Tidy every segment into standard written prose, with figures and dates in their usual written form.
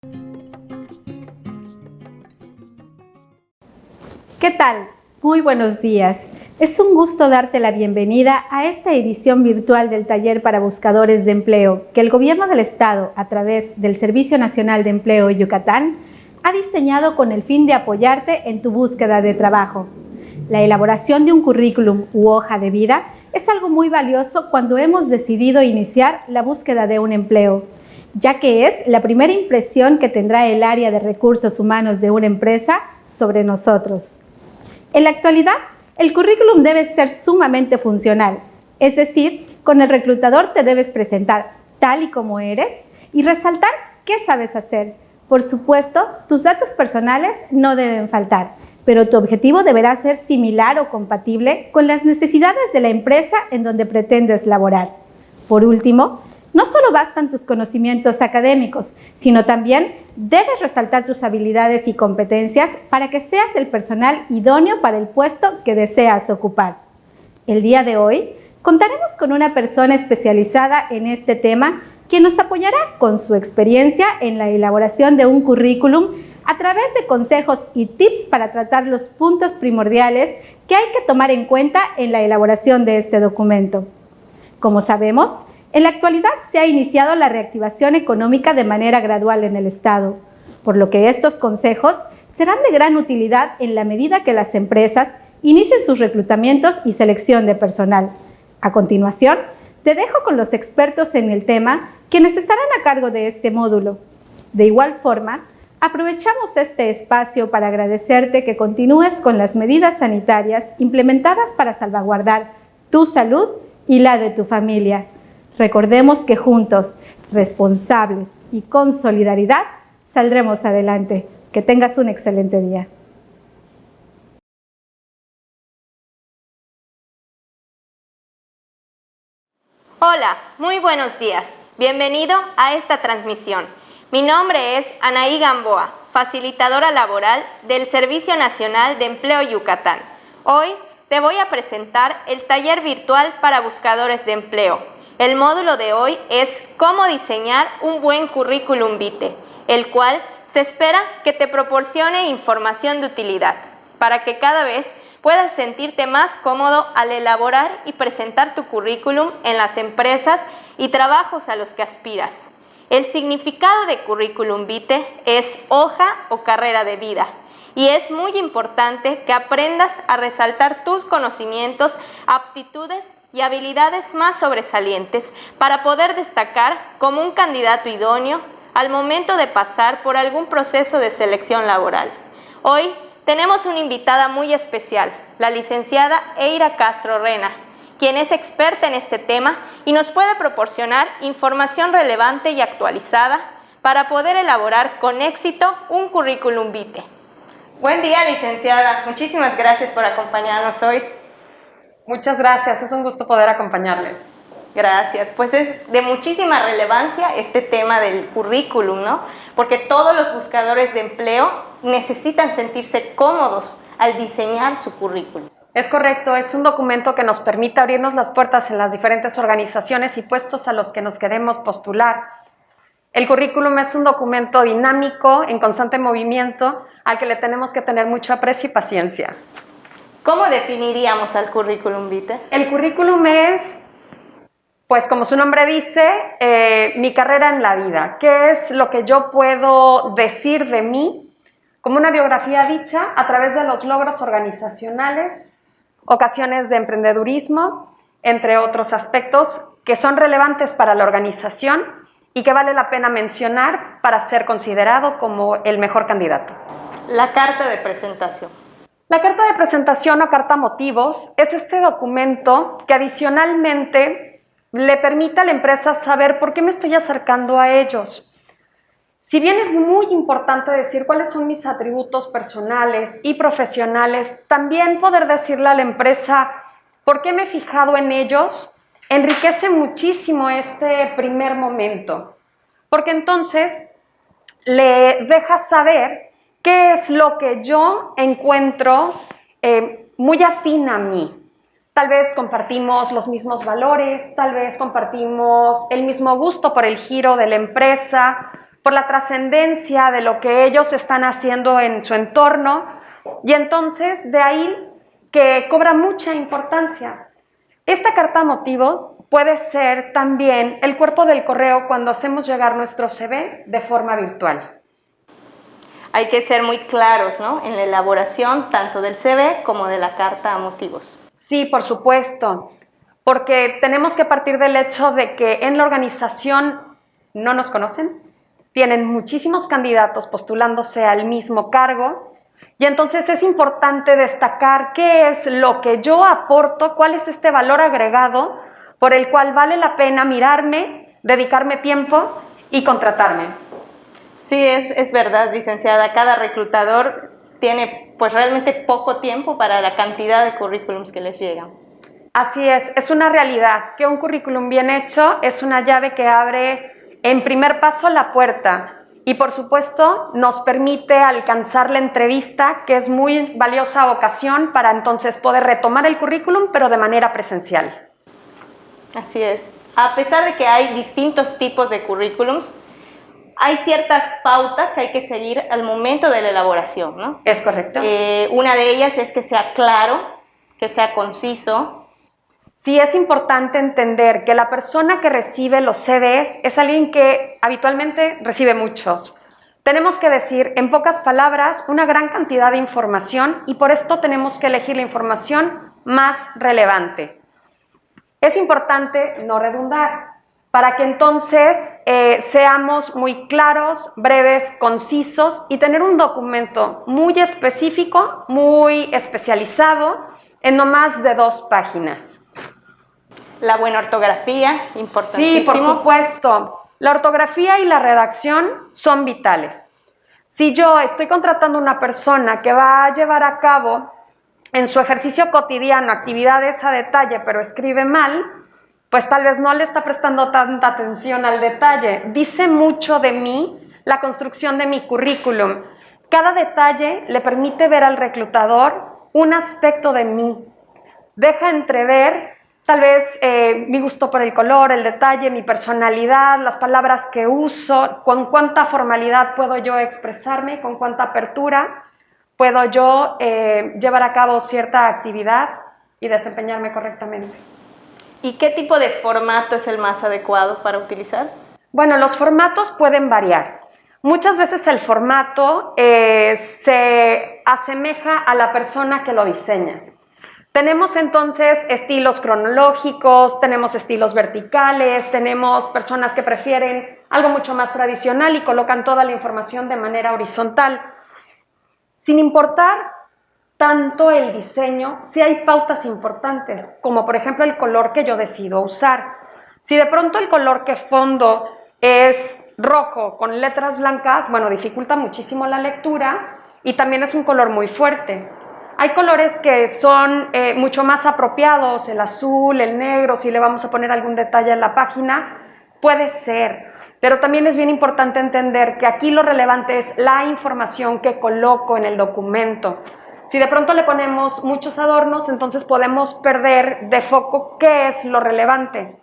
¿Qué tal? Muy buenos días. Es un gusto darte la bienvenida a esta edición virtual del Taller para Buscadores de Empleo que el Gobierno del Estado, a través del Servicio Nacional de Empleo Yucatán, ha diseñado con el fin de apoyarte en tu búsqueda de trabajo. La elaboración de un currículum u hoja de vida es algo muy valioso cuando hemos decidido iniciar la búsqueda de un empleo, ya que es la primera impresión que tendrá el área de recursos humanos de una empresa sobre nosotros. En la actualidad, el currículum debe ser sumamente funcional, es decir, con el reclutador te debes presentar tal y como eres y resaltar qué sabes hacer. Por supuesto, tus datos personales no deben faltar, pero tu objetivo deberá ser similar o compatible con las necesidades de la empresa en donde pretendes laborar. Por último, no solo bastan tus conocimientos académicos, sino también debes resaltar tus habilidades y competencias para que seas el personal idóneo para el puesto que deseas ocupar. El día de hoy contaremos con una persona especializada en este tema quien nos apoyará con su experiencia en la elaboración de un currículum a través de consejos y tips para tratar los puntos primordiales que hay que tomar en cuenta en la elaboración de este documento. Como sabemos, en la actualidad se ha iniciado la reactivación económica de manera gradual en el Estado, por lo que estos consejos serán de gran utilidad en la medida que las empresas inicien sus reclutamientos y selección de personal. A continuación, te dejo con los expertos en el tema, quienes estarán a cargo de este módulo. De igual forma, aprovechamos este espacio para agradecerte que continúes con las medidas sanitarias implementadas para salvaguardar tu salud y la de tu familia. Recordemos que juntos, responsables y con solidaridad, saldremos adelante. Que tengas un excelente día. Hola, muy buenos días. Bienvenido a esta transmisión. Mi nombre es Anaí Gamboa, facilitadora laboral del Servicio Nacional de Empleo Yucatán. Hoy te voy a presentar el taller virtual para buscadores de empleo. El módulo de hoy es cómo diseñar un buen currículum vitae, el cual se espera que te proporcione información de utilidad para que cada vez puedas sentirte más cómodo al elaborar y presentar tu currículum en las empresas y trabajos a los que aspiras. El significado de currículum vitae es hoja o carrera de vida y es muy importante que aprendas a resaltar tus conocimientos, aptitudes y habilidades más sobresalientes para poder destacar como un candidato idóneo al momento de pasar por algún proceso de selección laboral. Hoy tenemos una invitada muy especial, la licenciada Eira Castro Rena, quien es experta en este tema y nos puede proporcionar información relevante y actualizada para poder elaborar con éxito un currículum vitae. Buen día, licenciada. Muchísimas gracias por acompañarnos hoy. Muchas gracias, es un gusto poder acompañarles. Gracias, pues es de muchísima relevancia este tema del currículum, ¿no? Porque todos los buscadores de empleo necesitan sentirse cómodos al diseñar su currículum. Es correcto, es un documento que nos permite abrirnos las puertas en las diferentes organizaciones y puestos a los que nos queremos postular. El currículum es un documento dinámico, en constante movimiento, al que le tenemos que tener mucho aprecio y paciencia. ¿Cómo definiríamos al currículum vitae? El currículum es, pues como su nombre dice, mi carrera en la vida. ¿Qué es lo que yo puedo decir de mí? Como una biografía dicha a través de los logros organizacionales, ocasiones de emprendedurismo, entre otros aspectos que son relevantes para la organización y que vale la pena mencionar para ser considerado como el mejor candidato. La carta de presentación. La carta de presentación o carta motivos es este documento que adicionalmente le permite a la empresa saber por qué me estoy acercando a ellos. Si bien es muy importante decir cuáles son mis atributos personales y profesionales, también poder decirle a la empresa por qué me he fijado en ellos enriquece muchísimo este primer momento, porque entonces le deja saber qué es lo que yo encuentro muy afín a mí. Tal vez compartimos los mismos valores, tal vez compartimos el mismo gusto por el giro de la empresa, por la trascendencia de lo que ellos están haciendo en su entorno, y entonces de ahí que cobra mucha importancia. Esta carta motivos puede ser también el cuerpo del correo cuando hacemos llegar nuestro CV de forma virtual. Hay que ser muy claros, ¿no?, en la elaboración tanto del CV como de la carta a motivos. Sí, por supuesto, porque tenemos que partir del hecho de que en la organización no nos conocen, tienen muchísimos candidatos postulándose al mismo cargo, y entonces es importante destacar qué es lo que yo aporto, cuál es este valor agregado por el cual vale la pena mirarme, dedicarme tiempo y contratarme. Sí, es verdad, licenciada. Cada reclutador tiene pues realmente poco tiempo para la cantidad de currículums que les llegan. Así es una realidad que un currículum bien hecho es una llave que abre en primer paso la puerta y por supuesto nos permite alcanzar la entrevista, que es muy valiosa ocasión para entonces poder retomar el currículum, pero de manera presencial. Así es. A pesar de que hay distintos tipos de currículums, hay ciertas pautas que hay que seguir al momento de la elaboración, ¿no? Es correcto. Una de ellas es que sea claro, que sea conciso. Sí, es importante entender que la persona que recibe los CVs es alguien que habitualmente recibe muchos. Tenemos que decir, en pocas palabras, una gran cantidad de información y por esto tenemos que elegir la información más relevante. Es importante no redundar, para que entonces seamos muy claros, breves, concisos y tener un documento muy específico, muy especializado, en no más de 2 páginas. La buena ortografía, importantísimo. Sí, por supuesto. La ortografía y la redacción son vitales. Si yo estoy contratando a una persona que va a llevar a cabo en su ejercicio cotidiano actividades a detalle, pero escribe mal, pues tal vez no le está prestando tanta atención al detalle. Dice mucho de mí la construcción de mi currículum. Cada detalle le permite ver al reclutador un aspecto de mí. Deja entrever tal vez mi gusto por el color, el detalle, mi personalidad, las palabras que uso, con cuánta formalidad puedo yo expresarme, con cuánta apertura puedo yo llevar a cabo cierta actividad y desempeñarme correctamente. ¿Y qué tipo de formato es el más adecuado para utilizar? Bueno, los formatos pueden variar. Muchas veces el formato se asemeja a la persona que lo diseña. Tenemos entonces estilos cronológicos, tenemos estilos verticales, tenemos personas que prefieren algo mucho más tradicional y colocan toda la información de manera horizontal. Sin importar tanto el diseño, sí hay pautas importantes, como por ejemplo el color que yo decido usar. Si de pronto el color que fondo es rojo con letras blancas, bueno, dificulta muchísimo la lectura y también es un color muy fuerte. Hay colores que son mucho más apropiados, el azul, el negro, si le vamos a poner algún detalle en la página, puede ser. Pero también es bien importante entender que aquí lo relevante es la información que coloco en el documento. Si de pronto le ponemos muchos adornos, entonces podemos perder de foco qué es lo relevante.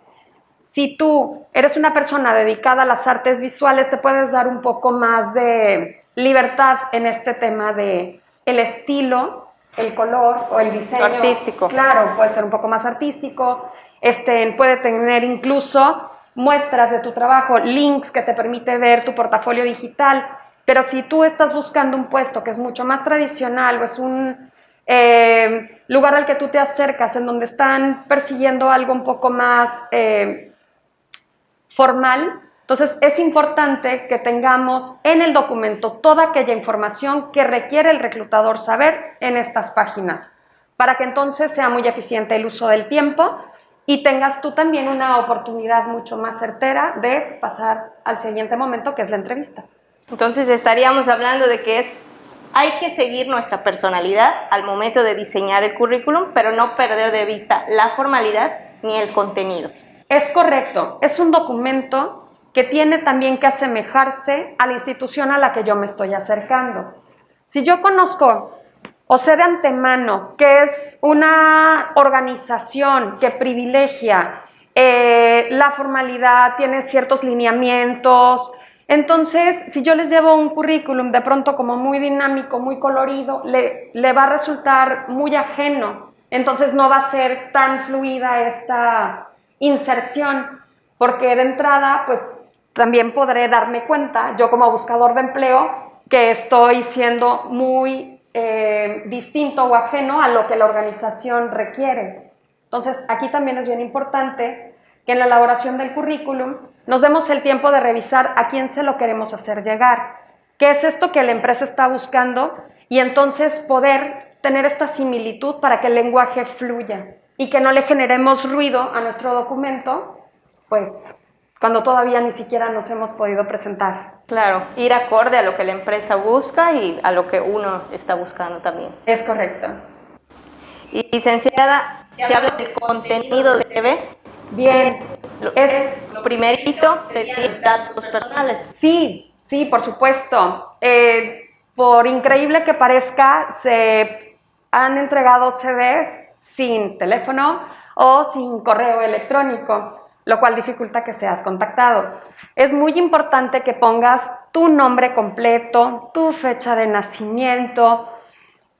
Si tú eres una persona dedicada a las artes visuales, te puedes dar un poco más de libertad en este tema de el estilo, el color o el diseño. Artístico. Claro, puede ser un poco más artístico. Puede tener incluso muestras de tu trabajo, links que te permite ver tu portafolio digital. Pero si tú estás buscando un puesto que es mucho más tradicional o es un lugar al que tú te acercas en donde están persiguiendo algo un poco más formal, entonces es importante que tengamos en el documento toda aquella información que requiere el reclutador saber en estas páginas, para que entonces sea muy eficiente el uso del tiempo y tengas tú también una oportunidad mucho más certera de pasar al siguiente momento, que es la entrevista. Entonces estaríamos hablando de que hay que seguir nuestra personalidad al momento de diseñar el currículum, pero no perder de vista la formalidad ni el contenido. Es correcto, es un documento que tiene también que asemejarse a la institución a la que yo me estoy acercando. Si yo conozco o sé de antemano que es una organización que privilegia la formalidad, tiene ciertos lineamientos, Entonces, si yo les llevo un currículum de pronto como muy dinámico, muy colorido, le va a resultar muy ajeno. Entonces no va a ser tan fluida esta inserción, porque de entrada, pues también podré darme cuenta, yo como buscador de empleo, que estoy siendo muy distinto o ajeno a lo que la organización requiere. Entonces, aquí también es bien importante que en la elaboración del currículum nos demos el tiempo de revisar a quién se lo queremos hacer llegar, qué es esto que la empresa está buscando y entonces poder tener esta similitud para que el lenguaje fluya y que no le generemos ruido a nuestro documento, pues cuando todavía ni siquiera nos hemos podido presentar. Claro, ir acorde a lo que la empresa busca y a lo que uno está buscando también. Es correcto. Y licenciada, se habla del contenido del CV. Bien, Lo primerito serían datos personales. Sí, sí, por supuesto. Por increíble que parezca, se han entregado CVs sin teléfono o sin correo electrónico, lo cual dificulta que seas contactado. Es muy importante que pongas tu nombre completo, tu fecha de nacimiento,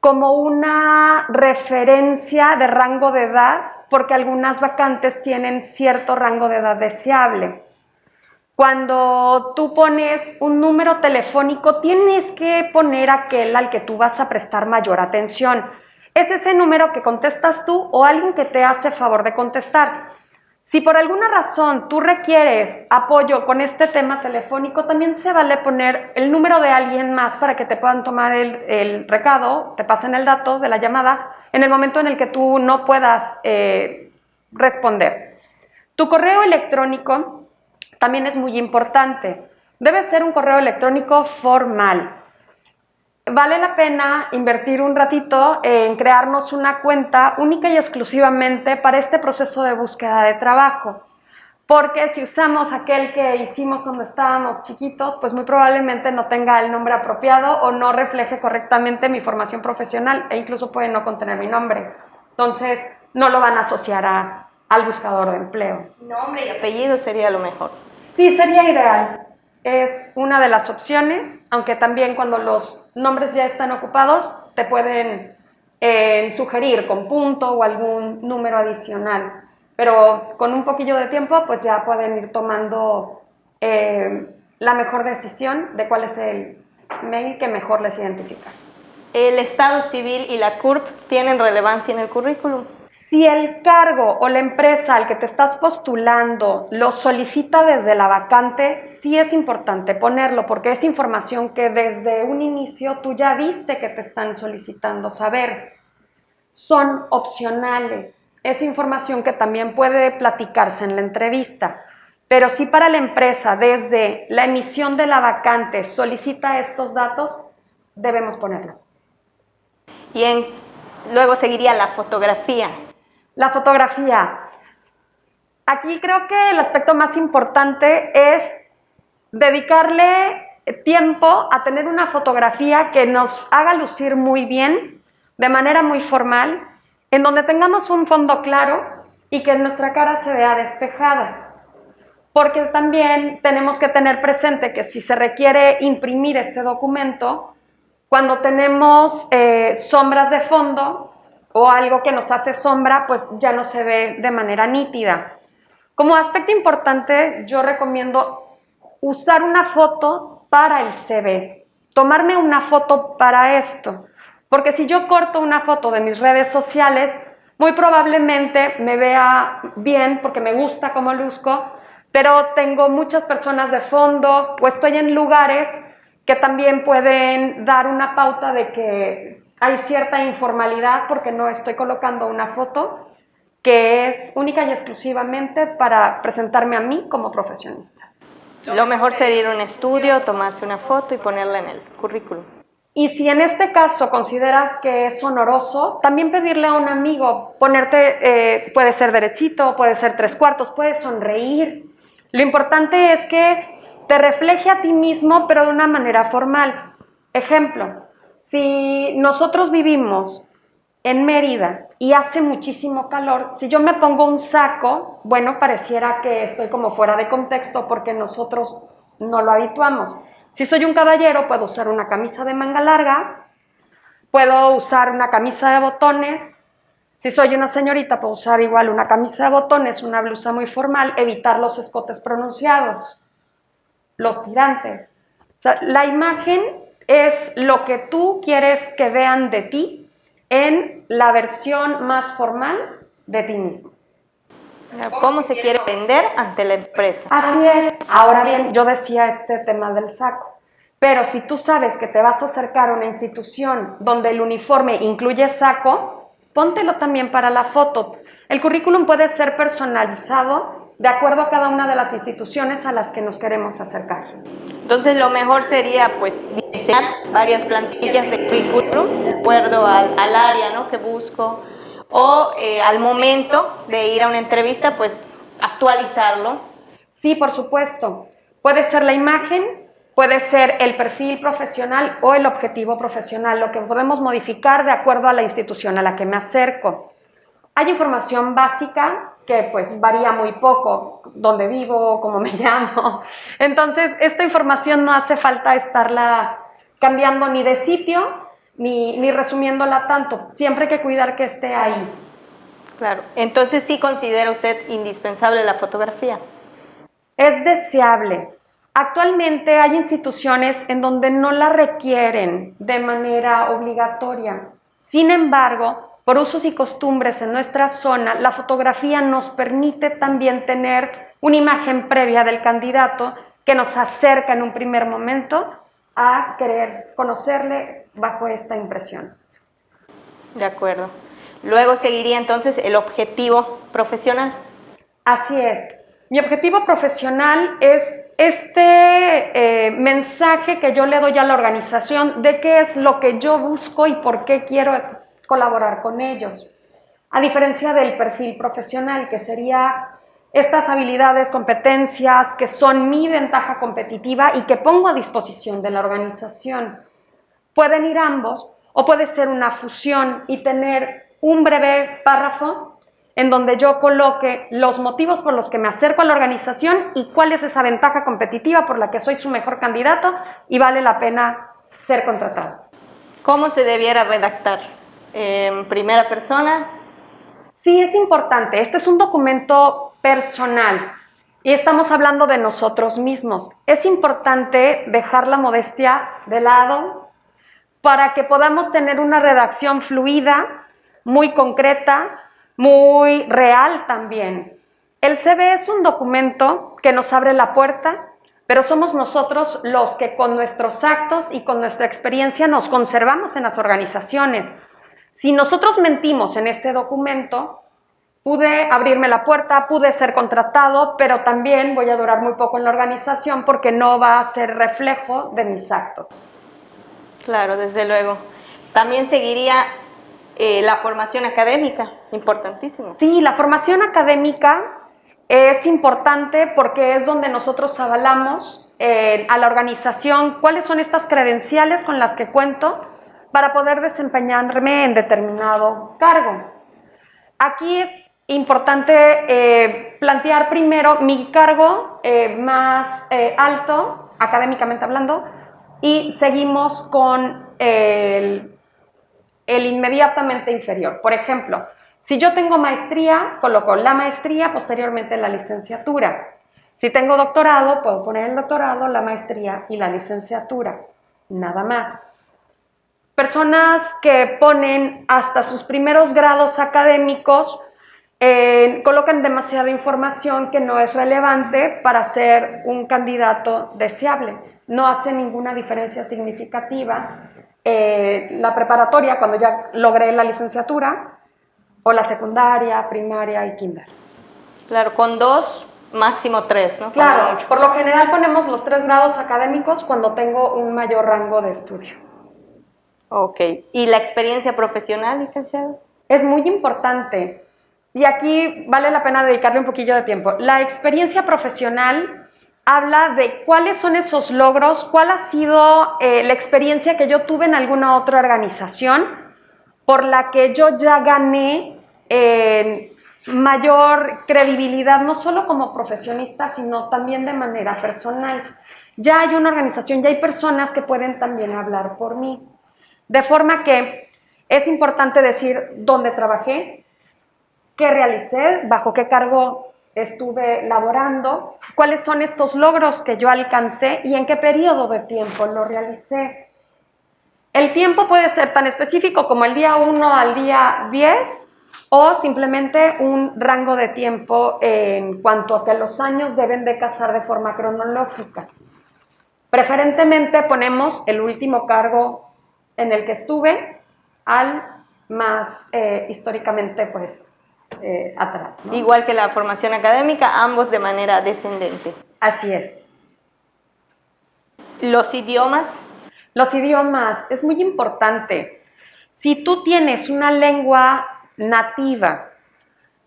como una referencia de rango de edad, porque algunas vacantes tienen cierto rango de edad deseable. Cuando tú pones un número telefónico, tienes que poner aquel al que tú vas a prestar mayor atención. Es ese número que contestas tú o alguien que te hace favor de contestar. Si por alguna razón tú requieres apoyo con este tema telefónico, también se vale poner el número de alguien más para que te puedan tomar el recado, te pasen el dato de la llamada en el momento en el que tú no puedas responder. Tu correo electrónico también es muy importante. Debe ser un correo electrónico formal. Vale la pena invertir un ratito en crearnos una cuenta única y exclusivamente para este proceso de búsqueda de trabajo. Porque si usamos aquel que hicimos cuando estábamos chiquitos, pues muy probablemente no tenga el nombre apropiado o no refleje correctamente mi formación profesional e incluso puede no contener mi nombre. Entonces, no lo van a asociar al buscador de empleo. Nombre y apellido sería lo mejor. Sí, sería ideal. Es una de las opciones, aunque también cuando los nombres ya están ocupados, te pueden sugerir con punto o algún número adicional. Pero con un poquillo de tiempo, pues ya pueden ir tomando la mejor decisión de cuál es el mail que mejor les identifica. ¿El estado civil y la CURP tienen relevancia en el currículum? Si el cargo o la empresa al que te estás postulando lo solicita desde la vacante, sí es importante ponerlo porque es información que desde un inicio tú ya viste que te están solicitando saber. Son opcionales. Es información que también puede platicarse en la entrevista. Pero si para la empresa desde la emisión de la vacante solicita estos datos, debemos ponerlo. Y luego seguiría la fotografía. La fotografía. Aquí creo que el aspecto más importante es dedicarle tiempo a tener una fotografía que nos haga lucir muy bien, de manera muy formal, en donde tengamos un fondo claro y que nuestra cara se vea despejada. Porque también tenemos que tener presente que si se requiere imprimir este documento, cuando tenemos sombras de fondo, o algo que nos hace sombra, pues ya no se ve de manera nítida. Como aspecto importante, yo recomiendo usar una foto para el CV, tomarme una foto para esto, porque si yo corto una foto de mis redes sociales, muy probablemente me vea bien porque me gusta cómo luzco, pero tengo muchas personas de fondo o estoy en lugares que también pueden dar una pauta de que hay cierta informalidad porque no estoy colocando una foto que es única y exclusivamente para presentarme a mí como profesionista. Lo mejor sería ir a un estudio, tomarse una foto y ponerla en el currículum. Y si en este caso consideras que es honoroso, también pedirle a un amigo, ponerte, puede ser derechito, puede ser 3/4, puedes sonreír. Lo importante es que te refleje a ti mismo, pero de una manera formal. Ejemplo, si nosotros vivimos en Mérida y hace muchísimo calor, si yo me pongo un saco, bueno, pareciera que estoy como fuera de contexto porque nosotros no lo habituamos. Si soy un caballero, puedo usar una camisa de manga larga, puedo usar una camisa de botones. Si soy una señorita, puedo usar igual una camisa de botones, una blusa muy formal, evitar los escotes pronunciados, los tirantes. O sea, la imagen es lo que tú quieres que vean de ti en la versión más formal de ti mismo. ¿Cómo se quiere vender ante la empresa? Así es. Ahora bien, yo decía este tema del saco, pero si tú sabes que te vas a acercar a una institución donde el uniforme incluye saco, póntelo también para la foto. El currículum puede ser personalizado de acuerdo a cada una de las instituciones a las que nos queremos acercar. Entonces lo mejor sería pues diseñar varias plantillas de currículum de acuerdo al área, ¿no?, que busco, o al momento de ir a una entrevista pues actualizarlo. Sí, por supuesto. Puede ser la imagen, puede ser el perfil profesional o el objetivo profesional, lo que podemos modificar de acuerdo a la institución a la que me acerco. Hay información básica que pues varía muy poco, dónde vivo, cómo me llamo. Entonces, esta información no hace falta estarla cambiando ni de sitio ni resumiéndola tanto. Siempre hay que cuidar que esté ahí. Claro. Entonces, ¿sí considera usted indispensable la fotografía? Es deseable. Actualmente hay instituciones en donde no la requieren de manera obligatoria. Sin embargo, por usos y costumbres en nuestra zona, la fotografía nos permite también tener una imagen previa del candidato que nos acerca en un primer momento a querer conocerle bajo esta impresión. De acuerdo. Luego seguiría entonces el objetivo profesional. Así es. Mi objetivo profesional es este mensaje que yo le doy a la organización de qué es lo que yo busco y por qué quiero colaborar con ellos. A diferencia del perfil profesional, que sería estas habilidades, competencias que son mi ventaja competitiva y que pongo a disposición de la organización. Pueden ir ambos o puede ser una fusión y tener un breve párrafo en donde yo coloque los motivos por los que me acerco a la organización y cuál es esa ventaja competitiva por la que soy su mejor candidato y vale la pena ser contratado. ¿Cómo se debiera redactar? ¿En primera persona? Sí, es importante. Este es un documento personal y estamos hablando de nosotros mismos. Es importante dejar la modestia de lado para que podamos tener una redacción fluida, muy concreta, muy real también. El CV es un documento que nos abre la puerta, pero somos nosotros los que con nuestros actos y con nuestra experiencia nos conservamos en las organizaciones. Si nosotros mentimos en este documento, pude abrirme la puerta, pude ser contratado, pero también voy a durar muy poco en la organización porque no va a ser reflejo de mis actos. Claro, desde luego. También seguiría la formación académica, importantísimo. Sí, la formación académica es importante porque es donde nosotros avalamos a la organización cuáles son estas credenciales con las que cuento para poder desempeñarme en determinado cargo. Aquí es importante plantear primero mi cargo más alto, académicamente hablando, y seguimos con el inmediatamente inferior. Por ejemplo, si yo tengo maestría, coloco la maestría, posteriormente la licenciatura. Si tengo doctorado, puedo poner el doctorado, la maestría y la licenciatura. Nada más. Personas que ponen hasta sus primeros grados académicos colocan demasiada información que no es relevante para ser un candidato deseable. No hace ninguna diferencia significativa la preparatoria cuando ya logré la licenciatura o la secundaria, primaria y kinder. Claro, con 2, máximo 3, ¿no? Claro, por lo general ponemos los 3 grados académicos cuando tengo un mayor rango de estudio. Ok. ¿Y la experiencia profesional, licenciado? Es muy importante y aquí vale la pena dedicarle un poquillo de tiempo. La experiencia profesional habla de cuáles son esos logros, cuál ha sido la experiencia que yo tuve en alguna otra organización por la que yo ya gané mayor credibilidad, no solo como profesionista, sino también de manera personal. ya hay una organización, ya hay personas que pueden también hablar por mí. De forma que es importante decir dónde trabajé, qué realicé, bajo qué cargo estuve laborando, cuáles son estos logros que yo alcancé y en qué periodo de tiempo lo realicé. El tiempo puede ser tan específico como el día 1 al día 10 o simplemente un rango de tiempo en cuanto a que los años deben de casar de forma cronológica. Preferentemente ponemos el último cargo en el que estuve al más históricamente pues atrás, ¿no? Igual que la formación académica, ambos de manera descendente. Así es. Los idiomas. Los idiomas, es muy importante. Si tú tienes una lengua nativa,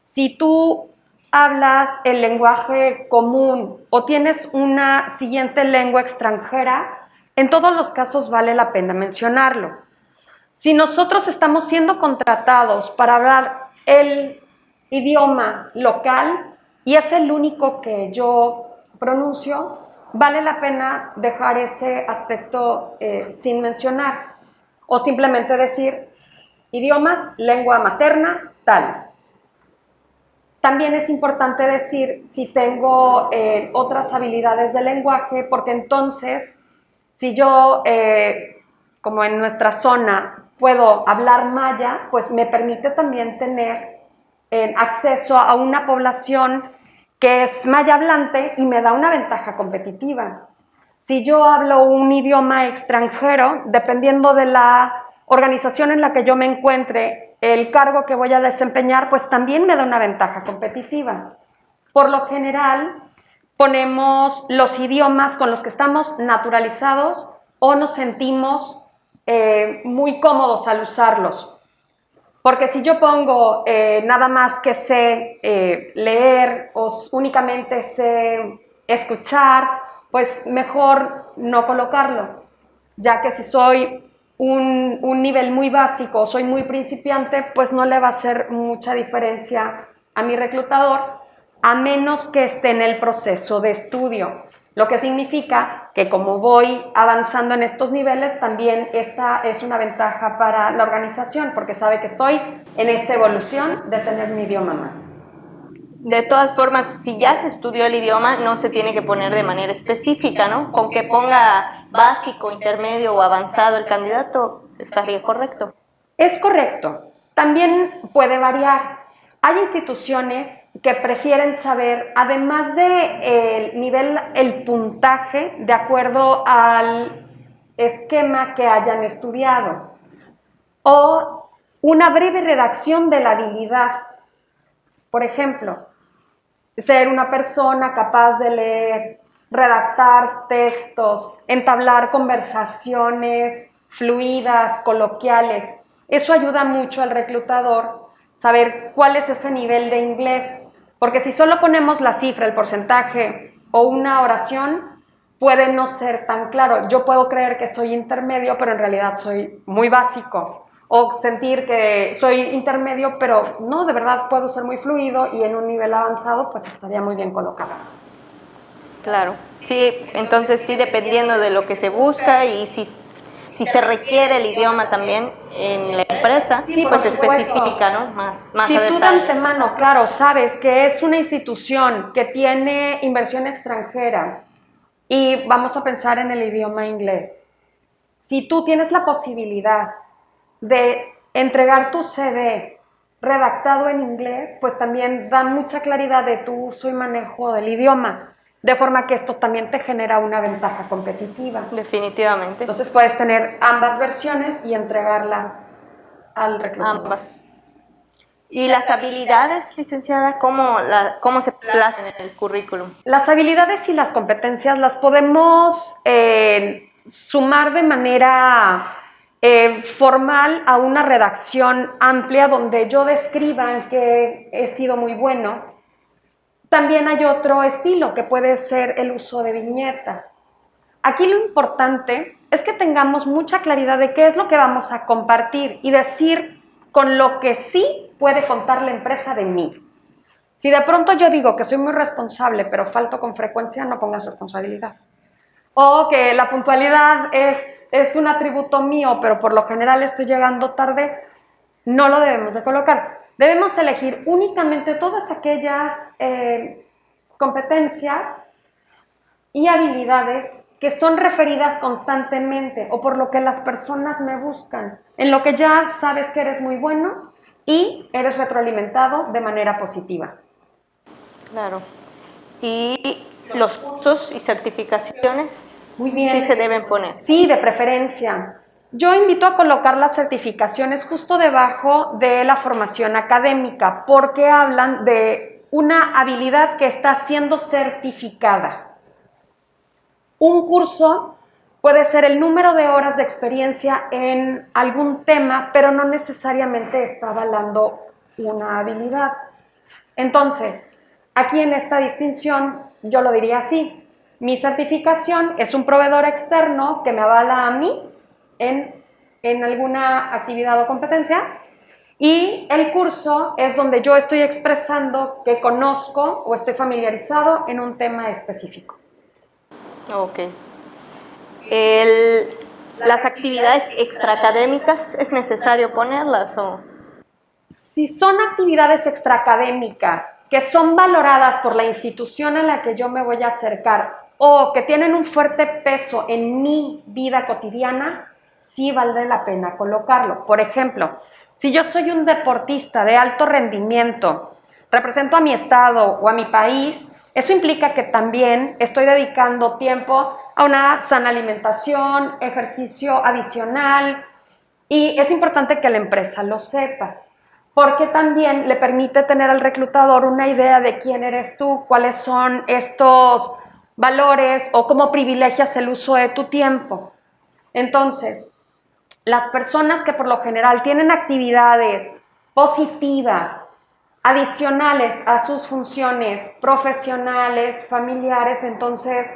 si tú hablas el lenguaje común o tienes una siguiente lengua extranjera, en todos los casos vale la pena mencionarlo. Si nosotros estamos siendo contratados para hablar el idioma local y es el único que yo pronuncio, vale la pena dejar ese aspecto sin mencionar o simplemente decir idiomas, lengua materna, tal. También es importante decir si tengo otras habilidades de lenguaje, porque entonces, si yo, como en nuestra zona, puedo hablar maya, pues me permite también tener acceso a una población que es maya hablante y me da una ventaja competitiva. Si yo hablo un idioma extranjero, dependiendo de la organización en la que yo me encuentre, el cargo que voy a desempeñar, pues también me da una ventaja competitiva. Por lo general, ponemos los idiomas con los que estamos naturalizados o nos sentimos muy cómodos al usarlos. Porque si yo pongo nada más que sé leer o únicamente sé escuchar, pues mejor no colocarlo, ya que si soy un nivel muy básico, soy muy principiante, pues no le va a hacer mucha diferencia a mi reclutador, a menos que esté en el proceso de estudio. Lo que significa que como voy avanzando en estos niveles, también esta es una ventaja para la organización, porque sabe que estoy en esta evolución de tener mi idioma más. De todas formas, si ya se estudió el idioma, no se tiene que poner de manera específica, ¿no? Con que ponga básico, intermedio o avanzado el candidato, estaría correcto. Es correcto. También puede variar. Hay instituciones que prefieren saber, además del nivel, el puntaje, de acuerdo al esquema que hayan estudiado, o una breve redacción de la habilidad. Por ejemplo, ser una persona capaz de leer, redactar textos, entablar conversaciones fluidas, coloquiales. Eso ayuda mucho al reclutador, saber cuál es ese nivel de inglés, porque si solo ponemos la cifra, el porcentaje o una oración, puede no ser tan claro. Yo puedo creer que soy intermedio, pero en realidad soy muy básico. O sentir que soy intermedio, pero no, de verdad puedo ser muy fluido y en un nivel avanzado pues estaría muy bien colocado. Claro, sí, entonces sí, dependiendo de lo que se busca y si se requiere el idioma también en la empresa, Sí, pues se especifica, ¿no? Más si tú de detalle. antemano, claro, sabes que es una institución que tiene inversión extranjera y vamos a pensar en el idioma inglés. Si tú tienes la posibilidad de entregar tu CV redactado en inglés, pues también da mucha claridad de tu uso y manejo del idioma, de forma que esto también te genera una ventaja competitiva. Definitivamente. Entonces puedes tener ambas versiones y entregarlas al reclutador. Ambas. ¿Y las habilidades, licenciada, cómo se plasman en el currículum? Las habilidades y las competencias las podemos sumar de manera formal a una redacción amplia donde yo describa en qué he sido muy bueno. También hay otro estilo que puede ser el uso de viñetas. Aquí lo importante es que tengamos mucha claridad de qué es lo que vamos a compartir y decir con lo que sí puede contar la empresa de mí. Si de pronto yo digo que soy muy responsable, pero falto con frecuencia, no pongas responsabilidad. O que la puntualidad es un atributo mío, pero por lo general estoy llegando tarde, no lo debemos de colocar. Debemos elegir únicamente todas aquellas competencias y habilidades que son referidas constantemente o por lo que las personas me buscan, en lo que ya sabes que eres muy bueno y eres retroalimentado de manera positiva. Claro. ¿Y los cursos y certificaciones? Muy bien. Sí se deben poner. Sí, de preferencia. Yo invito a colocar las certificaciones justo debajo de la formación académica porque hablan de una habilidad que está siendo certificada. Un curso puede ser el número de horas de experiencia en algún tema, pero no necesariamente está avalando una habilidad. Entonces, aquí en esta distinción, yo lo diría así. Mi certificación es un proveedor externo que me avala a mí en alguna actividad o competencia, y el curso es donde yo estoy expresando que conozco o estoy familiarizado en un tema específico. Ok. ¿Las actividades extraacadémicas es necesario ponerlas o...? Si son actividades extraacadémicas que son valoradas por la institución a la que yo me voy a acercar o que tienen un fuerte peso en mi vida cotidiana, sí vale la pena colocarlo. Por ejemplo, si yo soy un deportista de alto rendimiento, represento a mi estado o a mi país, eso implica que también estoy dedicando tiempo a una sana alimentación, ejercicio adicional, y es importante que la empresa lo sepa, porque también le permite tener al reclutador una idea de quién eres tú, cuáles son estos valores o cómo privilegias el uso de tu tiempo. Entonces, las personas que por lo general tienen actividades positivas, adicionales a sus funciones profesionales, familiares, entonces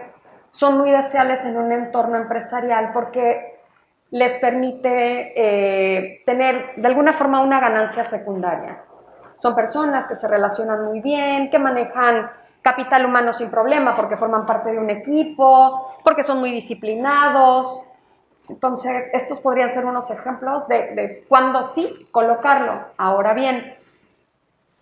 son muy deseables en un entorno empresarial porque les permite tener de alguna forma una ganancia secundaria. Son personas que se relacionan muy bien, que manejan capital humano sin problema porque forman parte de un equipo, porque son muy disciplinados. Entonces, estos podrían ser unos ejemplos de cuándo sí colocarlo. Ahora bien,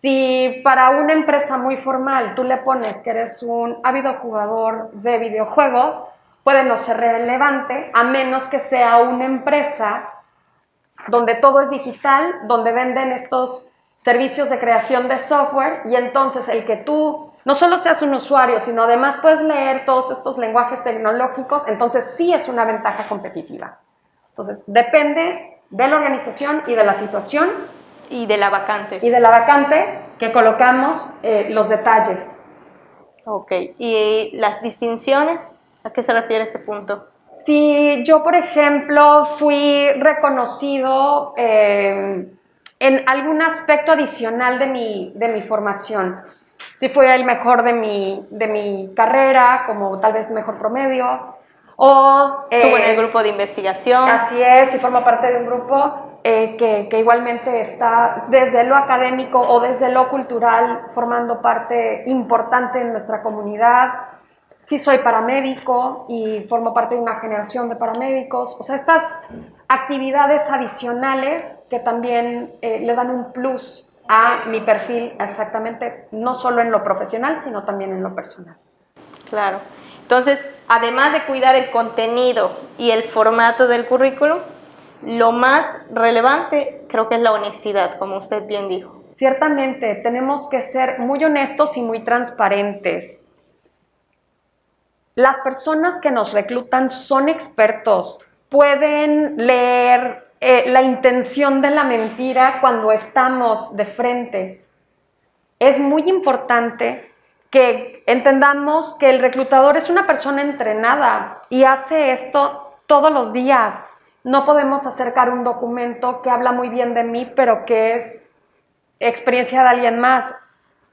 si para una empresa muy formal tú le pones que eres un ávido jugador de videojuegos, puede no ser relevante, a menos que sea una empresa donde todo es digital, donde venden estos servicios de creación de software, y entonces el que tú no solo seas un usuario, sino además puedes leer todos estos lenguajes tecnológicos, entonces sí es una ventaja competitiva. Entonces, depende de la organización y de la situación. Y de la vacante. Y de la vacante que colocamos los detalles. Ok. ¿Y las distinciones? ¿A qué se refiere este punto? Si yo, por ejemplo, fui reconocido en algún aspecto adicional de mi formación, si fui el mejor de mi carrera, como tal vez mejor promedio, o... Estuvo en el grupo de investigación. Así es, si formo parte de un grupo que igualmente está desde lo académico o desde lo cultural formando parte importante en nuestra comunidad. Sí soy paramédico y formo parte de una generación de paramédicos. O sea, estas actividades adicionales que también le dan un plus a mi perfil, exactamente, no solo en lo profesional, sino también en lo personal. Claro. Entonces, además de cuidar el contenido y el formato del currículum, lo más relevante creo que es la honestidad, como usted bien dijo. Ciertamente, tenemos que ser muy honestos y muy transparentes. Las personas que nos reclutan son expertos, pueden leer la intención de la mentira cuando estamos de frente. Es muy importante que entendamos que el reclutador es una persona entrenada y hace esto todos los días. No podemos acercar un documento que habla muy bien de mí, pero que es experiencia de alguien más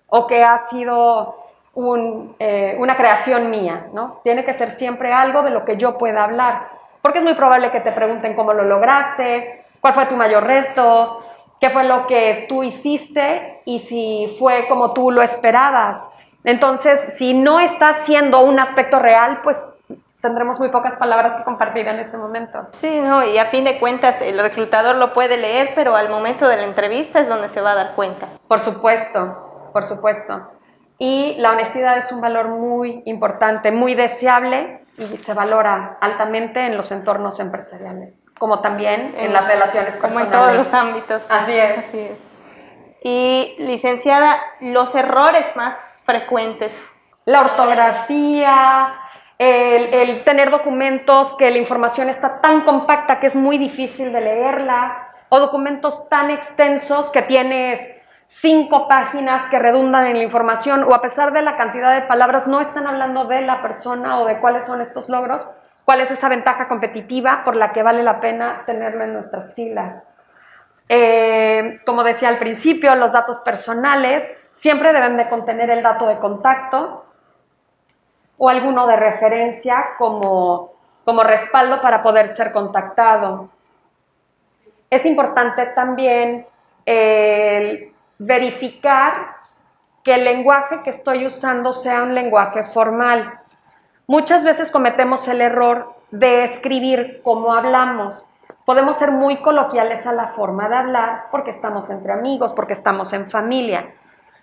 o que ha sido una creación mía, ¿no? Tiene que ser siempre algo de lo que yo pueda hablar, porque es muy probable que te pregunten cómo lo lograste, cuál fue tu mayor reto, qué fue lo que tú hiciste y si fue como tú lo esperabas. Entonces, si no está siendo un aspecto real, pues tendremos muy pocas palabras que compartir en este momento. Sí, no, y a fin de cuentas el reclutador lo puede leer, pero al momento de la entrevista es donde se va a dar cuenta. Por supuesto, por supuesto. Y la honestidad es un valor muy importante, muy deseable y se valora altamente en los entornos empresariales, como también en las relaciones personales. Como en todos los ámbitos. Así es. Así es. Y, licenciada, los errores más frecuentes. La ortografía, el tener documentos que la información está tan compacta que es muy difícil de leerla, o documentos tan extensos que tienes 5 páginas que redundan en la información, o a pesar de la cantidad de palabras no están hablando de la persona o de cuáles son estos logros, cuál es esa ventaja competitiva por la que vale la pena tenerlo en nuestras filas. Como decía al principio, los datos personales siempre deben de contener el dato de contacto o alguno de referencia como respaldo para poder ser contactado. Es importante también verificar que el lenguaje que estoy usando sea un lenguaje formal. Muchas veces cometemos el error de escribir como hablamos. Podemos ser muy coloquiales a la forma de hablar porque estamos entre amigos, porque estamos en familia.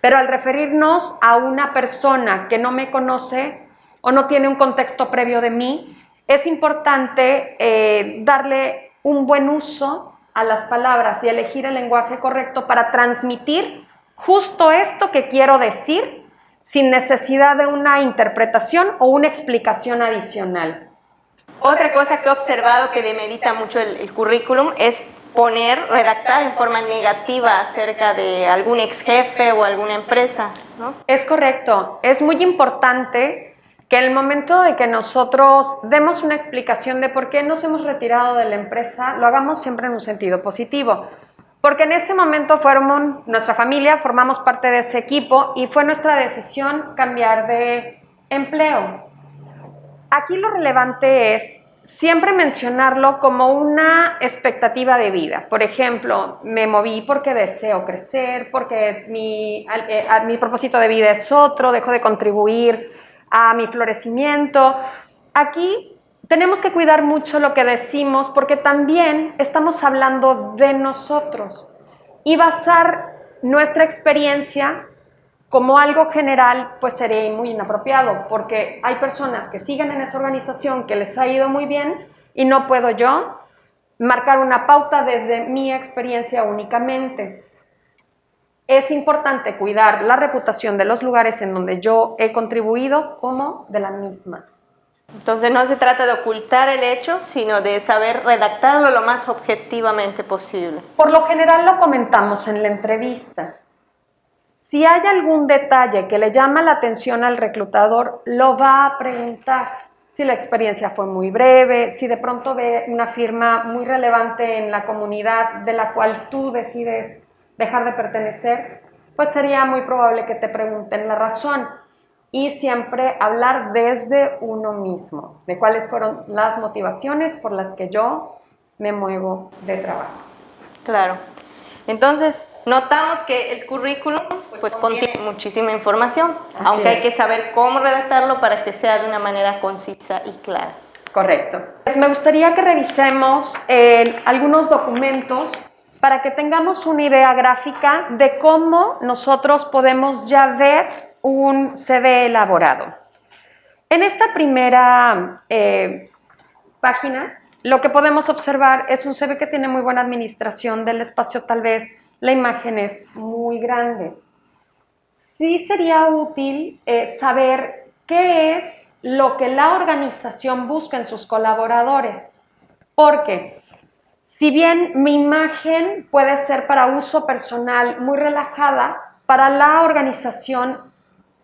Pero al referirnos a una persona que no me conoce o no tiene un contexto previo de mí, es importante darle un buen uso a las palabras y elegir el lenguaje correcto para transmitir justo esto que quiero decir sin necesidad de una interpretación o una explicación adicional. Otra cosa que he observado que demerita mucho el currículum es redactar en forma negativa acerca de algún ex jefe o alguna empresa, ¿no? Es correcto. Es muy importante que en el momento de que nosotros demos una explicación de por qué nos hemos retirado de la empresa, lo hagamos siempre en un sentido positivo. Porque en ese momento fueron nuestra familia, formamos parte de ese equipo y fue nuestra decisión cambiar de empleo. Aquí lo relevante es siempre mencionarlo como una expectativa de vida. Por ejemplo, me moví porque deseo crecer, porque mi propósito de vida es otro, dejo de contribuir a mi florecimiento. Aquí tenemos que cuidar mucho lo que decimos porque también estamos hablando de nosotros y basar nuestra experiencia como algo general, pues sería muy inapropiado, porque hay personas que siguen en esa organización que les ha ido muy bien y no puedo yo marcar una pauta desde mi experiencia únicamente. Es importante cuidar la reputación de los lugares en donde yo he contribuido como de la misma. Entonces no se trata de ocultar el hecho, sino de saber redactarlo lo más objetivamente posible. Por lo general lo comentamos en la entrevista. Si hay algún detalle que le llama la atención al reclutador, lo va a preguntar. Si la experiencia fue muy breve, si de pronto ve una firma muy relevante en la comunidad de la cual tú decides dejar de pertenecer, pues sería muy probable que te pregunten la razón. Y siempre hablar desde uno mismo, de cuáles fueron las motivaciones por las que yo me muevo de trabajo. Claro. Entonces, notamos que el currículum pues contiene muchísima información, aunque hay que saber cómo redactarlo para que sea de una manera concisa y clara. Correcto. Pues me gustaría que revisemos algunos documentos para que tengamos una idea gráfica de cómo nosotros podemos ya ver un CV elaborado. En esta primera página, lo que podemos observar es un CV que tiene muy buena administración del espacio, tal vez la imagen es muy grande. Sí sería útil saber qué es lo que la organización busca en sus colaboradores, porque si bien mi imagen puede ser para uso personal muy relajada, para la organización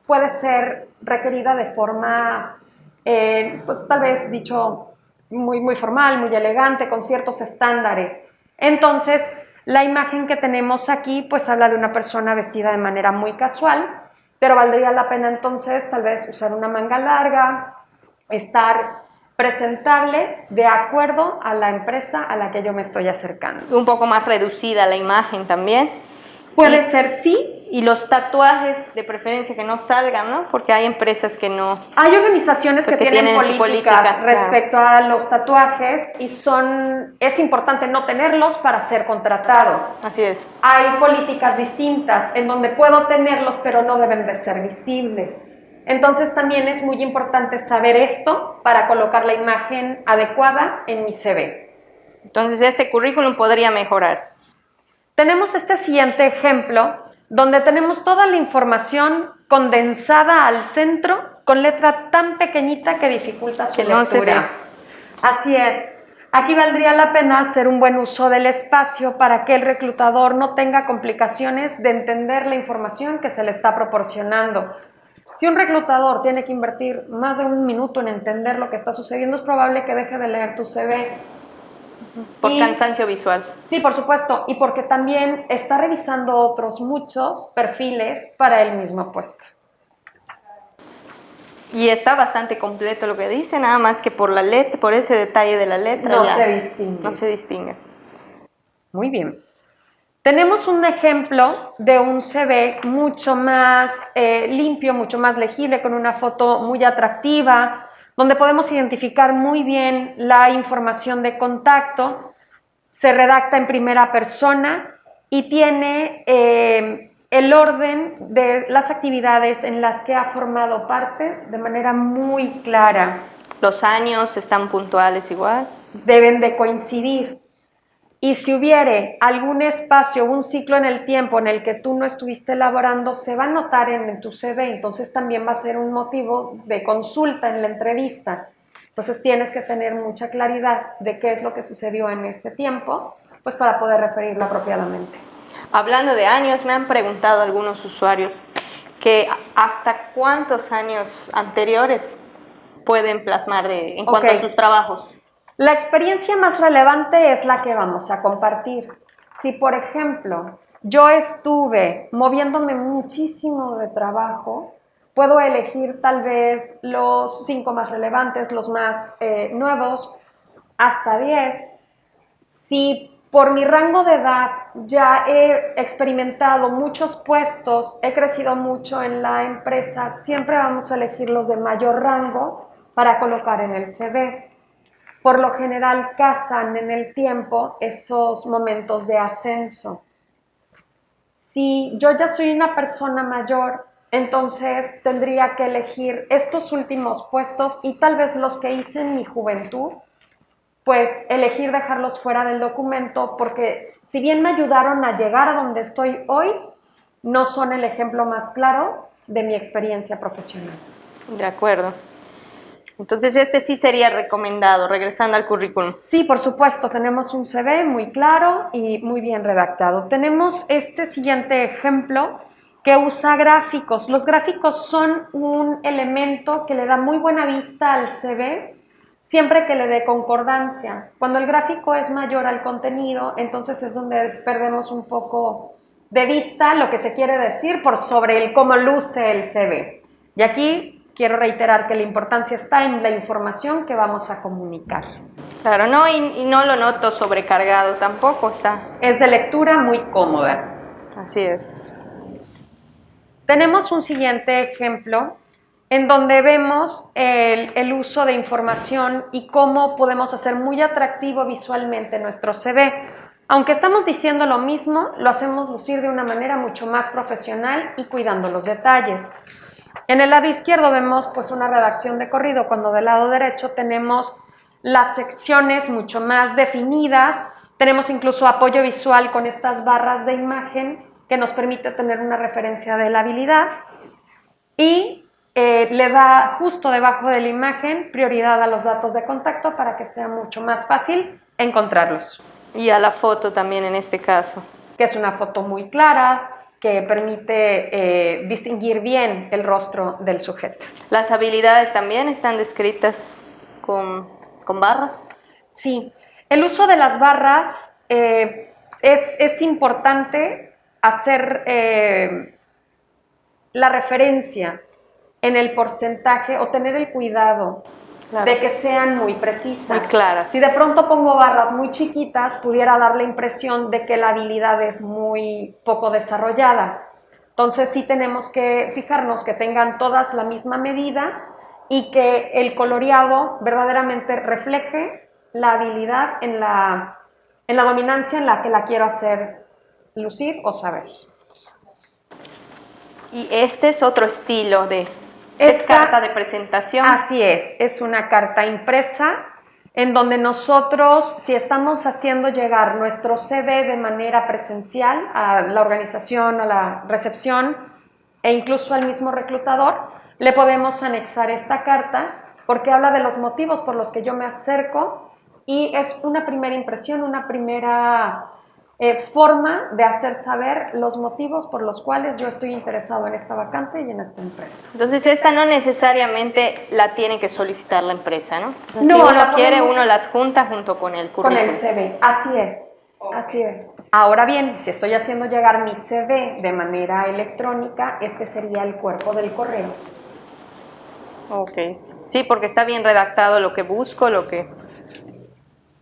puede ser requerida de forma, pues tal vez dicho, muy formal, muy elegante, con ciertos estándares. Entonces, la imagen que tenemos aquí, pues habla de una persona vestida de manera muy casual, pero valdría la pena entonces tal vez usar una manga larga, estar presentable de acuerdo a la empresa a la que yo me estoy acercando. Un poco más reducida la imagen también. Puede ser sí, Y los tatuajes, de preferencia que no salgan, ¿no? Porque hay empresas que no... Hay organizaciones pues que tienen su políticas política, respecto a los tatuajes y es importante no tenerlos para ser contratado. Así es. Hay políticas distintas en donde puedo tenerlos, pero no deben de ser visibles. Entonces también es muy importante saber esto para colocar la imagen adecuada en mi CV. Entonces este currículum podría mejorar. Tenemos este siguiente ejemplo donde tenemos toda la información condensada al centro con letra tan pequeñita que dificulta su lectura. No se ve. Así es. Aquí valdría la pena hacer un buen uso del espacio para que el reclutador no tenga complicaciones de entender la información que se le está proporcionando. Si un reclutador tiene que invertir más de un minuto en entender lo que está sucediendo, es probable que deje de leer tu CV. Por cansancio visual. Sí, por supuesto, y porque también está revisando otros muchos perfiles para el mismo puesto. Y está bastante completo lo que dice, nada más que por la letra, por ese detalle de la letra. No se distingue. No se distingue. Muy bien. Tenemos un ejemplo de un CV mucho más limpio, mucho más legible, con una foto muy atractiva, donde podemos identificar muy bien la información de contacto. Se redacta en primera persona y tiene el orden de las actividades en las que ha formado parte de manera muy clara. Los años están puntuales igual. Deben de coincidir. Y si hubiere algún espacio, un ciclo en el tiempo en el que tú no estuviste elaborando, se va a notar en tu CV, entonces también va a ser un motivo de consulta en la entrevista. Entonces tienes que tener mucha claridad de qué es lo que sucedió en ese tiempo, pues para poder referirlo apropiadamente. Hablando de años, me han preguntado algunos usuarios que hasta cuántos años anteriores pueden plasmar en cuanto a sus trabajos. La experiencia más relevante es la que vamos a compartir. Si, por ejemplo, yo estuve moviéndome muchísimo de trabajo, puedo elegir tal vez los 5 más relevantes, los más nuevos, hasta 10. Si por mi rango de edad ya he experimentado muchos puestos, he crecido mucho en la empresa, siempre vamos a elegir los de mayor rango para colocar en el CV. Por lo general casan en el tiempo esos momentos de ascenso. Si yo ya soy una persona mayor, entonces tendría que elegir estos últimos puestos y tal vez los que hice en mi juventud, pues elegir dejarlos fuera del documento porque si bien me ayudaron a llegar a donde estoy hoy, no son el ejemplo más claro de mi experiencia profesional. De acuerdo. Entonces este sí sería recomendado, regresando al currículum. Sí, por supuesto, tenemos un CV muy claro y muy bien redactado. Tenemos este siguiente ejemplo que usa gráficos. Los gráficos son un elemento que le da muy buena vista al CV siempre que le dé concordancia. Cuando el gráfico es mayor al contenido, entonces es donde perdemos un poco de vista lo que se quiere decir por sobre el cómo luce el CV. Y aquí quiero reiterar que la importancia está en la información que vamos a comunicar. Claro, no, y no lo noto sobrecargado tampoco, está. Es de lectura muy cómoda. Así es. Tenemos un siguiente ejemplo en donde vemos el uso de información y cómo podemos hacer muy atractivo visualmente nuestro CV. Aunque estamos diciendo lo mismo, lo hacemos lucir de una manera mucho más profesional y cuidando los detalles. En el lado izquierdo vemos pues una redacción de corrido, cuando del lado derecho tenemos las secciones mucho más definidas, tenemos incluso apoyo visual con estas barras de imagen que nos permite tener una referencia de la habilidad y le da justo debajo de la imagen prioridad a los datos de contacto para que sea mucho más fácil encontrarlos. Y a la foto también en este caso. Que es una foto muy clara, que permite distinguir bien el rostro del sujeto. ¿Las habilidades también están descritas con barras? Sí, el uso de las barras es importante hacer la referencia en el porcentaje o tener el cuidado de que sean muy precisas. Muy claras. Si de pronto pongo barras muy chiquitas, pudiera dar la impresión de que la habilidad es muy poco desarrollada. Entonces sí tenemos que fijarnos que tengan todas la misma medida y que el coloreado verdaderamente refleje la habilidad en la dominancia en la que la quiero hacer lucir o saber. Y este es otro estilo de carta de presentación. Así es una carta impresa en donde nosotros, si estamos haciendo llegar nuestro CV de manera presencial a la organización, a la recepción e incluso al mismo reclutador, le podemos anexar esta carta porque habla de los motivos por los que yo me acerco y es una primera impresión, una primera forma de hacer saber los motivos por los cuales yo estoy interesado en esta vacante y en esta empresa. Entonces esta no necesariamente la tiene que solicitar la empresa, ¿no? No, si uno quiere, uno la adjunta junto con el currículum. Con el CV, así es, así es. Ahora bien, si estoy haciendo llegar mi CV de manera electrónica, este sería el cuerpo del correo. Ok, sí, porque está bien redactado lo que busco,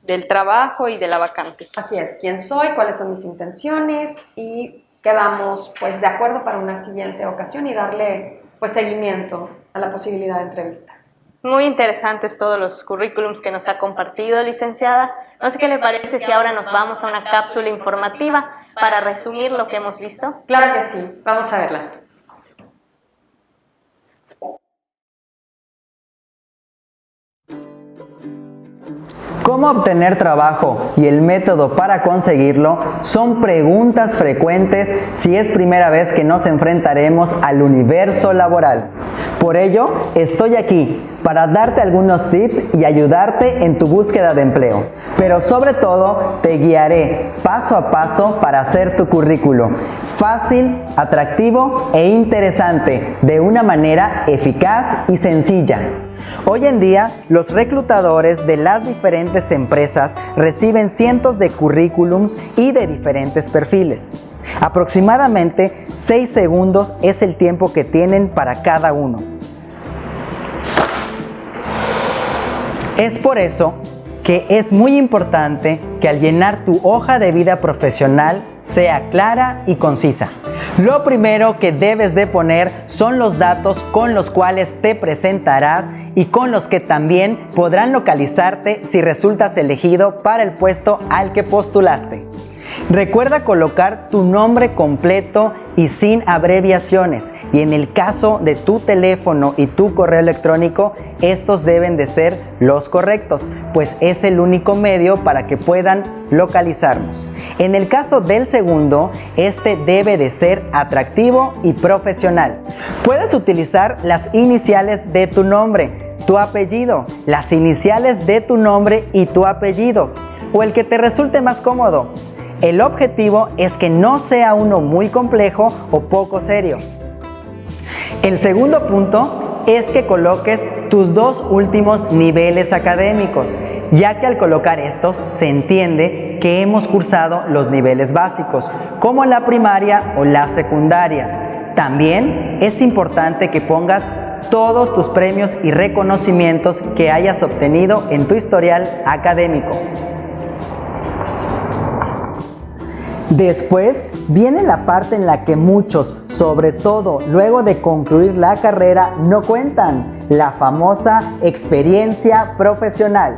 del trabajo y de la vacante. Así es, quién soy, cuáles son mis intenciones y quedamos pues de acuerdo para una siguiente ocasión y darle pues seguimiento a la posibilidad de entrevista. Muy interesantes todos los currículums que nos ha compartido, licenciada. No sé qué le parece si ahora nos vamos a una cápsula informativa para resumir lo que hemos visto. Claro que sí, vamos a verla. ¿Cómo obtener trabajo y el método para conseguirlo? Son preguntas frecuentes si es primera vez que nos enfrentaremos al universo laboral. Por ello, estoy aquí para darte algunos tips y ayudarte en tu búsqueda de empleo. Pero sobre todo, te guiaré paso a paso para hacer tu currículo fácil, atractivo e interesante, de una manera eficaz y sencilla. Hoy en día, los reclutadores de las diferentes empresas reciben cientos de currículums y de diferentes perfiles. Aproximadamente 6 segundos es el tiempo que tienen para cada uno. Es por eso que es muy importante que al llenar tu hoja de vida profesional sea clara y concisa. Lo primero que debes de poner son los datos con los cuales te presentarás y con los que también podrán localizarte si resultas elegido para el puesto al que postulaste. Recuerda colocar tu nombre completo y sin abreviaciones, y en el caso de tu teléfono y tu correo electrónico, estos deben de ser los correctos, pues es el único medio para que puedan localizarnos. En el caso del segundo, este debe de ser atractivo y profesional. Puedes utilizar las iniciales de tu nombre, tu apellido, las iniciales de tu nombre y tu apellido, o el que te resulte más cómodo. El objetivo es que no sea uno muy complejo o poco serio. El segundo punto es que coloques tus 2 últimos niveles académicos, ya que al colocar estos se entiende que hemos cursado los niveles básicos, como la primaria o la secundaria. También es importante que pongas todos tus premios y reconocimientos que hayas obtenido en tu historial académico. Después viene la parte en la que muchos, sobre todo luego de concluir la carrera, no cuentan, la famosa experiencia profesional.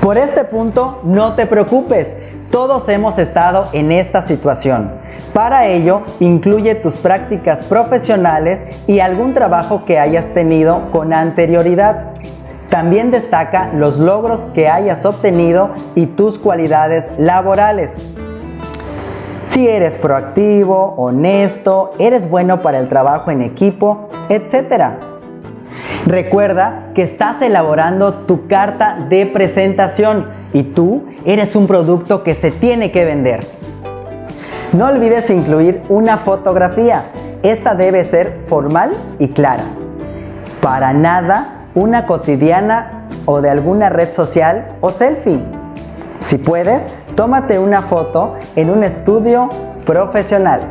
Por este punto no te preocupes, todos hemos estado en esta situación. Para ello, incluye tus prácticas profesionales y algún trabajo que hayas tenido con anterioridad. También destaca los logros que hayas obtenido y tus cualidades laborales. Si eres proactivo, honesto, eres bueno para el trabajo en equipo, etc. Recuerda que estás elaborando tu carta de presentación y tú eres un producto que se tiene que vender. No olvides incluir una fotografía. Esta debe ser formal y clara. Para nada una cotidiana o de alguna red social o selfie. Si puedes, tómate una foto en un estudio profesional.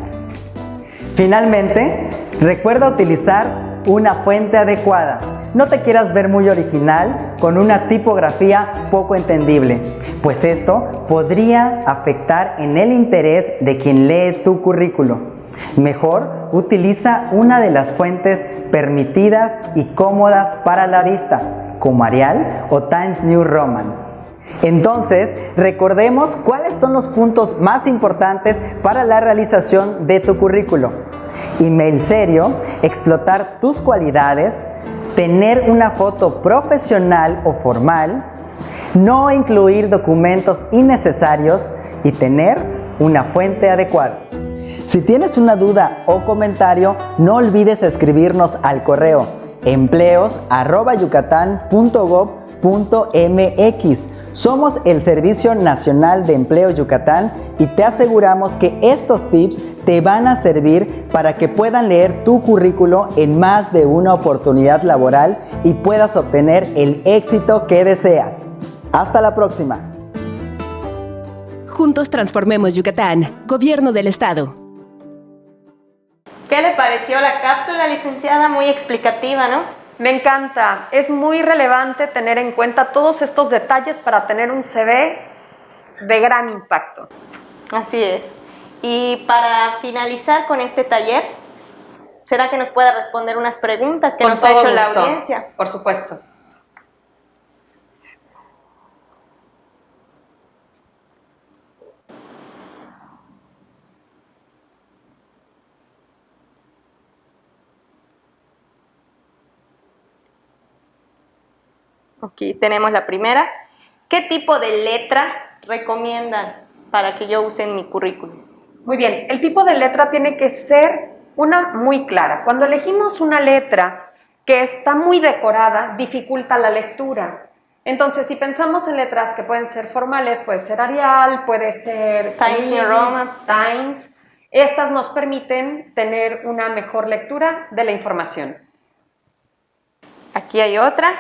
Finalmente, recuerda utilizar una fuente adecuada. No te quieras ver muy original con una tipografía poco entendible, pues esto podría afectar en el interés de quien lee tu currículo. Mejor utiliza una de las fuentes permitidas y cómodas para la vista, como Arial o Times New Roman. Entonces, recordemos cuáles son los puntos más importantes para la realización de tu currículo. Email serio, explotar tus cualidades, tener una foto profesional o formal, no incluir documentos innecesarios y tener una fuente adecuada. Si tienes una duda o comentario, no olvides escribirnos al correo empleos@yucatán.gov.mx. Somos el Servicio Nacional de Empleo Yucatán y te aseguramos que estos tips te van a servir para que puedan leer tu currículo en más de una oportunidad laboral y puedas obtener el éxito que deseas. Hasta la próxima. Juntos transformemos Yucatán, Gobierno del Estado. ¿Qué le pareció la cápsula, licenciada? Muy explicativa, ¿no? Me encanta, es muy relevante tener en cuenta todos estos detalles para tener un CV de gran impacto. Así es. Y para finalizar con este taller, ¿será que nos pueda responder unas preguntas que Con nos ha todo hecho la gusto, audiencia? por supuesto. Aquí tenemos la primera. ¿Qué tipo de letra recomiendan para que yo use en mi currículum? Muy bien, el tipo de letra tiene que ser una muy clara. Cuando elegimos una letra que está muy decorada, dificulta la lectura. Entonces, si pensamos en letras que pueden ser formales, puede ser Arial, puede ser Times New Roman. Times, estas nos permiten tener una mejor lectura de la información. Aquí hay otra.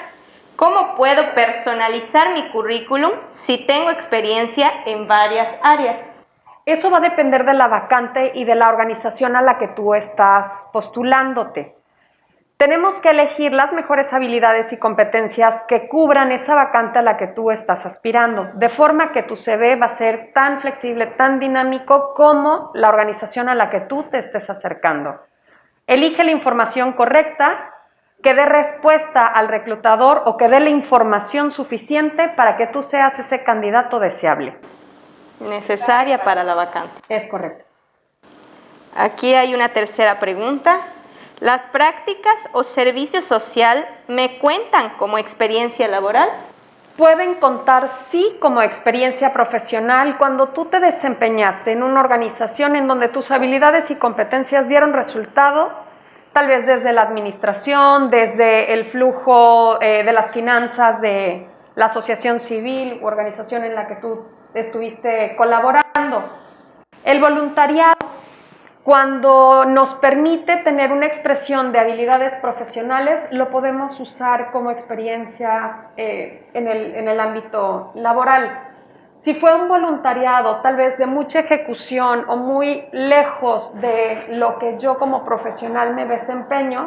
¿Cómo puedo personalizar mi currículum si tengo experiencia en varias áreas? Eso va a depender de la vacante y de la organización a la que tú estás postulándote. Tenemos que elegir las mejores habilidades y competencias que cubran esa vacante a la que tú estás aspirando, de forma que tu CV va a ser tan flexible, tan dinámico como la organización a la que tú te estés acercando. Elige la información correcta, que dé respuesta al reclutador o que dé la información suficiente para que tú seas ese candidato deseable. Necesaria para la vacante. Es correcto. Aquí hay una tercera pregunta. ¿Las prácticas o servicio social me cuentan como experiencia laboral? Pueden contar, sí, como experiencia profesional cuando tú te desempeñaste en una organización en donde tus habilidades y competencias dieron resultado, tal vez desde la administración, desde el flujo de las finanzas de la asociación civil u organización en la que tú estuviste colaborando. El voluntariado, cuando nos permite tener una expresión de habilidades profesionales, lo podemos usar como experiencia en el ámbito laboral. Si fue un voluntariado tal vez de mucha ejecución o muy lejos de lo que yo como profesional me desempeño,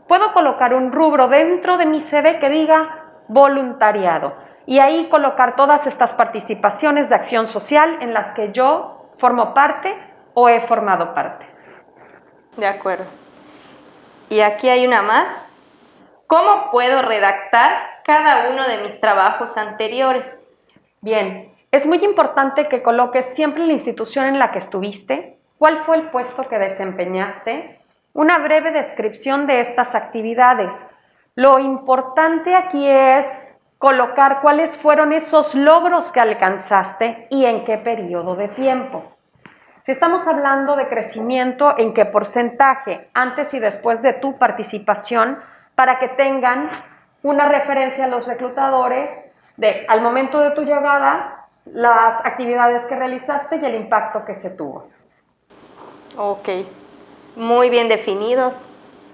puedo colocar un rubro dentro de mi CV que diga voluntariado y ahí colocar todas estas participaciones de acción social en las que yo formo parte o he formado parte. De acuerdo. Y aquí hay una más. ¿Cómo puedo redactar cada uno de mis trabajos anteriores? Bien, es muy importante que coloques siempre la institución en la que estuviste, cuál fue el puesto que desempeñaste, una breve descripción de estas actividades. Lo importante aquí es colocar cuáles fueron esos logros que alcanzaste y en qué periodo de tiempo. Si estamos hablando de crecimiento, ¿en qué porcentaje? Antes y después de tu participación, para que tengan una referencia a los reclutadores de, al momento de tu llegada, las actividades que realizaste y el impacto que se tuvo. Ok, muy bien definido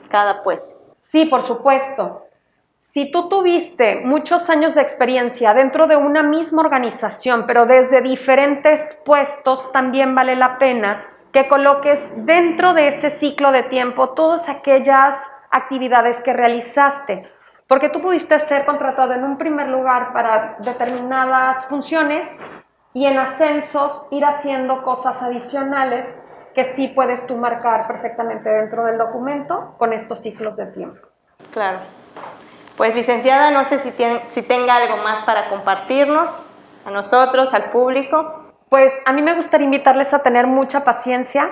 cada puesto. Sí, por supuesto. Si tú tuviste muchos años de experiencia dentro de una misma organización, pero desde diferentes puestos, también vale la pena que coloques dentro de ese ciclo de tiempo todas aquellas actividades que realizaste, porque tú pudiste ser contratado en un primer lugar para determinadas funciones y en ascensos ir haciendo cosas adicionales que sí puedes tú marcar perfectamente dentro del documento con estos ciclos de tiempo. Claro. Pues licenciada, no sé si tenga algo más para compartirnos, a nosotros, al público. Pues a mí me gustaría invitarles a tener mucha paciencia.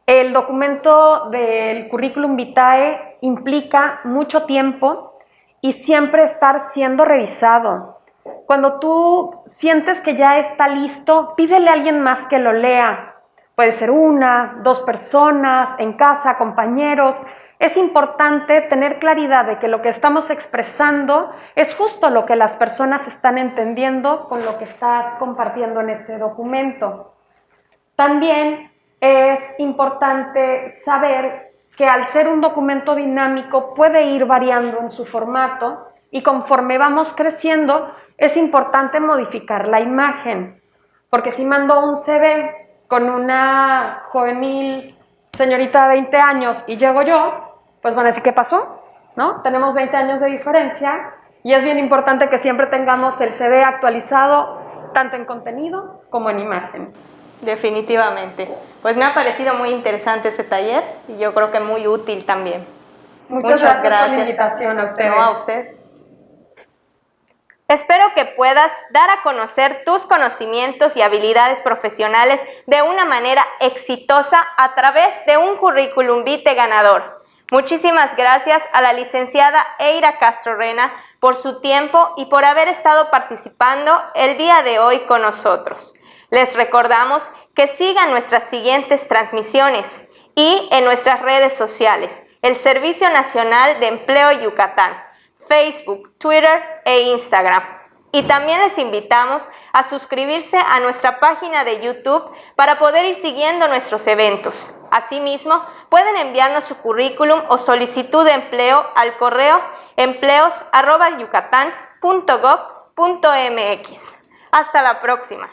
El documento del currículum vitae implica mucho tiempo y siempre estar siendo revisado. Cuando tú sientes que ya está listo, pídele a alguien más que lo lea. Puede ser 1, 2 personas, en casa, compañeros. Es importante tener claridad de que lo que estamos expresando es justo lo que las personas están entendiendo con lo que estás compartiendo en este documento. También es importante saber que al ser un documento dinámico puede ir variando en su formato y conforme vamos creciendo es importante modificar la imagen, porque si mando un CV con una juvenil señorita de 20 años y llego yo, pues van a decir, ¿qué pasó? ¿No? Tenemos 20 años de diferencia y es bien importante que siempre tengamos el CV actualizado tanto en contenido como en imagen. Definitivamente. Pues me ha parecido muy interesante este taller y yo creo que muy útil también. Muchas gracias por la invitación a ustedes. No, a usted. Espero que puedas dar a conocer tus conocimientos y habilidades profesionales de una manera exitosa a través de un currículum vitae ganador. Muchísimas gracias a la licenciada Eira Castro-Rena por su tiempo y por haber estado participando el día de hoy con nosotros. Les recordamos que sigan nuestras siguientes transmisiones y en nuestras redes sociales, el Servicio Nacional de Empleo Yucatán, Facebook, Twitter e Instagram. Y también les invitamos a suscribirse a nuestra página de YouTube para poder ir siguiendo nuestros eventos. Asimismo, pueden enviarnos su currículum o solicitud de empleo al correo empleos@yucatan.gov.mx. Hasta la próxima.